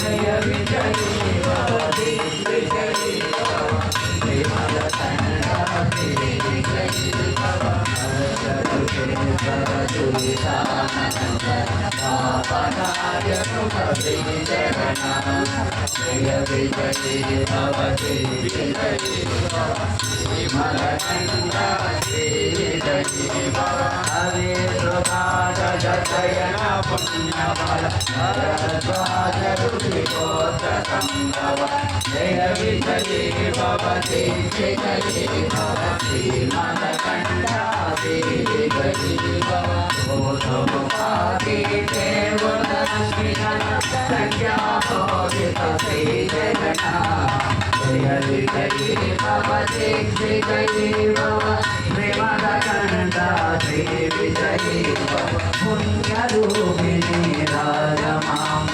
जय विजयी भव दिग्विजयी भव विमलकण्ठा विजयी भव हर्षरुचेश्वर दुरितानन्दन पापनाय शुभविजयना जय विजयी भव दिग्विजयी भव विमलकण्ठा विजयी भव हरे प्रभात जयन पुण्यबल भरद्वाज ऋषिकोत्तसंभव जय विजयी भव दिग्विजयी भव श्रीमदकण्ठा विजयी भव भूतमुपाधीते वदस्मिन् संज्ञापोहितसेजना जय विजयी भव दिग्विजयी भव श्रीमदकण्ठा विजयी भव पुण्यरूपिणी राजमां